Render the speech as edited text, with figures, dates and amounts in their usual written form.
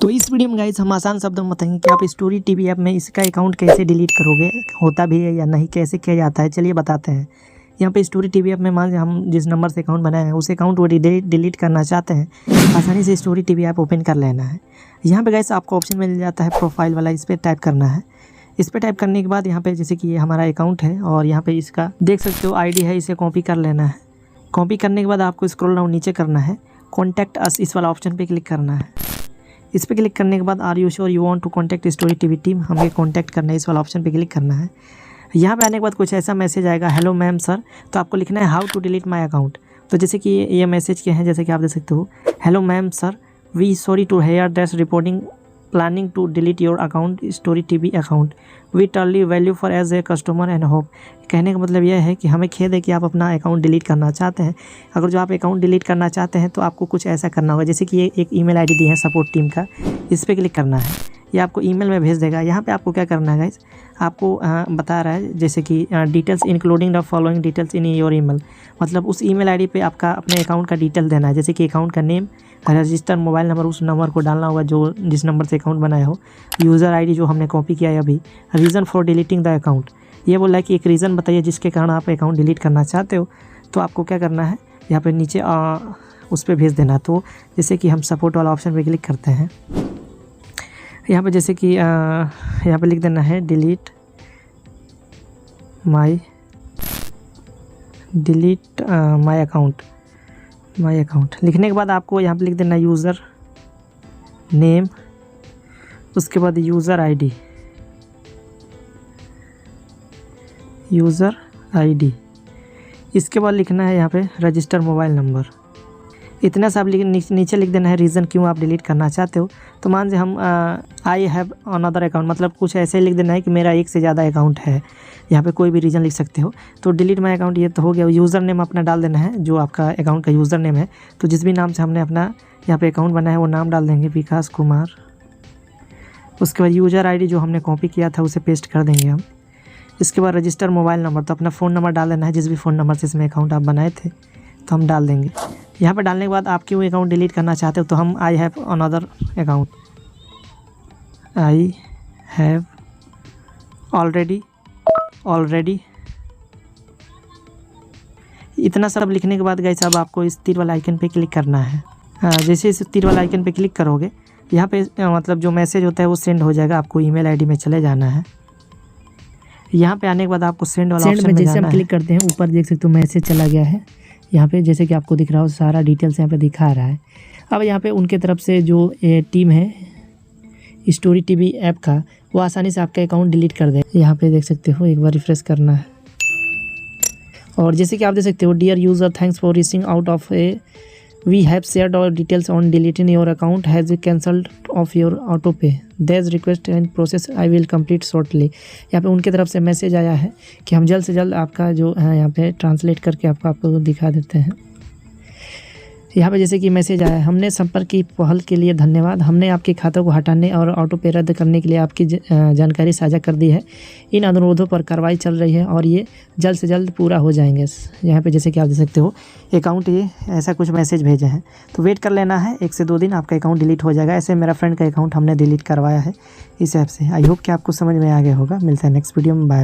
तो इस वीडियो में गाइस हम आसान शब्दों में बताएंगे कि आप स्टोरी टीवी ऐप में इसका अकाउंट कैसे डिलीट करोगे, होता भी है या नहीं, कैसे किया जाता है, चलिए बताते हैं। यहाँ पे स्टोरी टीवी ऐप में मान लीजिए हम जिस नंबर से अकाउंट बनाए हैं उस अकाउंट को डिलीट करना चाहते हैं, आसानी से स्टोरी टीवी ऐप ओपन कर लेना है। यहाँ पे गाइस आपको ऑप्शन मिल जाता है प्रोफाइल वाला, इस पर टाइप करना है। इस पर टाइप करने के बाद यहाँ पे जैसे कि ये हमारा अकाउंट है और यहाँ पे इसका देख सकते हो आईडी है, इसे कॉपी कर लेना है। कॉपी करने के बाद आपको स्क्रॉल डाउन नीचे करना है, कॉन्टैक्ट अस इस वाला ऑप्शन पे क्लिक करना है। इस पर क्लिक करने के बाद are you sure you want to contact story TV team, हमें कॉन्टैक्ट करना है, इस वाला ऑप्शन पे क्लिक करना है। यहाँ पे आने के बाद कुछ ऐसा मैसेज आएगा, हेलो मैम सर, तो आपको लिखना है how to delete my account. तो जैसे कि ये मैसेज के हैं, जैसे कि आप देख सकते हो, hello ma'am sir, we sorry to hear that's reporting planning to delete your account story TV account, we truly value for as a customer and hope. कहने का मतलब यह है कि हमें खेद है कि आप अपना अकाउंट डिलीट करना चाहते हैं। अगर जो आप अकाउंट डिलीट करना चाहते हैं तो आपको कुछ ऐसा करना होगा, जैसे कि ये एक ईमेल आईडी दी है सपोर्ट टीम का, इस पर क्लिक करना है, ये आपको ईमेल में भेज देगा। यहाँ पे आपको क्या करना है गाइस, आपको बता रहा है जैसे कि details including the following details in your email, मतलब उस ईमेल आईडी पे आपका अपने अकाउंट का डिटेल देना है, जैसे कि अकाउंट का नेम, रजिस्टर मोबाइल नंबर, उस नंबर को डालना होगा जो जिस नंबर से अकाउंट बनाया हो, यूज़र आईडी जो हमने कॉपी किया है अभी, reason for deleting the account, ये बोला है कि एक रीज़न बताइए जिसके कारण आप अकाउंट डिलीट करना चाहते हो। तो आपको क्या करना है, यहाँ पे नीचे उस पर भेज देना। तो जैसे कि हम सपोर्ट वाला ऑप्शन पे क्लिक करते हैं, यहाँ पे जैसे कि यहाँ पे लिख देना है डिलीट माय अकाउंट। लिखने के बाद आपको यहाँ पे लिख देना यूज़र नेम, उसके बाद यूज़र आईडी, इसके बाद लिखना है यहाँ पे रजिस्टर मोबाइल नंबर। इतना सा आप नीचे लिख देना है रीज़न क्यों आप डिलीट करना चाहते हो। तो मान लीजिए हम आई हैव अनदर अकाउंट, मतलब कुछ ऐसे लिख देना है कि मेरा एक से ज़्यादा अकाउंट है, यहाँ पे कोई भी रीज़न लिख सकते हो। तो डिलीट माय अकाउंट ये तो हो गया। यूज़र नेम अपना डाल देना है, जो आपका अकाउंट का यूज़र नेम है, तो जिस भी नाम से हमने अपना यहाँ पे अकाउंट बनाया है वो नाम डाल देंगे, विकास कुमार। उसके बाद यूज़र आईडी जो हमने कॉपी किया था उसे पेस्ट कर देंगे हम। इसके बाद रजिस्टर मोबाइल नंबर, तो अपना फ़ोन नंबर डाल देना है, जिस भी फ़ोन नंबर से इसमें अकाउंट आप बनाए थे तो हम डाल देंगे। यहाँ पे डालने के बाद आप क्यों अकाउंट डिलीट करना चाहते हो, तो हम I have another account, I have already. इतना सब लिखने के बाद गाइस अब आपको इस तीर वाला आइकन पे क्लिक करना है। जैसे इस तीर वाला आइकन पे क्लिक करोगे, यहाँ पे मतलब जो मैसेज होता है वो सेंड हो जाएगा, आपको ईमेल आईडी में चले जाना है। यहाँ पे आने के बाद आपको सेंड वाला ऑप्शन में जैसे हम क्लिक करते हैं, ऊपर देख सकते हो मैसेज चला गया है। यहाँ पे जैसे कि आपको दिख रहा हो सारा डिटेल्स यहाँ पे दिखा रहा है। अब यहाँ पे उनके तरफ से जो टीम है स्टोरी टीवी ऐप का, वो आसानी से आपका अकाउंट डिलीट कर दे। यहाँ पे देख सकते हो, एक बार रिफ्रेश करना है और जैसे कि आप देख सकते हो, dear user thanks for reaching out of we have shared our details on deleting your account, has cancelled off your auto pay, these request and process I will complete shortly. यहाँ पे उनके तरफ से मैसेज आया है कि हम जल्द से जल्द आपका जो है यहाँ पे ट्रांसलेट करके आपको दिखा देते हैं। यहाँ पे जैसे कि मैसेज आया है, हमने संपर्क की पहल के लिए धन्यवाद, हमने आपके खातों को हटाने और ऑटो पे रद्द करने के लिए आपकी जानकारी साझा कर दी है। इन अनुरोधों पर कार्रवाई चल रही है और ये जल्द से जल्द पूरा हो जाएंगे। यहाँ पे जैसे कि आप देख सकते हो अकाउंट, ये ऐसा कुछ मैसेज भेजे हैं, तो वेट कर लेना है, 1 से 2 दिन आपका अकाउंट डिलीट हो जाएगा। ऐसे मेरा फ्रेंड का अकाउंट हमने डिलीट करवाया है इस ऐप से। आई होप कि आपको समझ में आ गया होगा। मिलता है नेक्स्ट वीडियो में, बाय।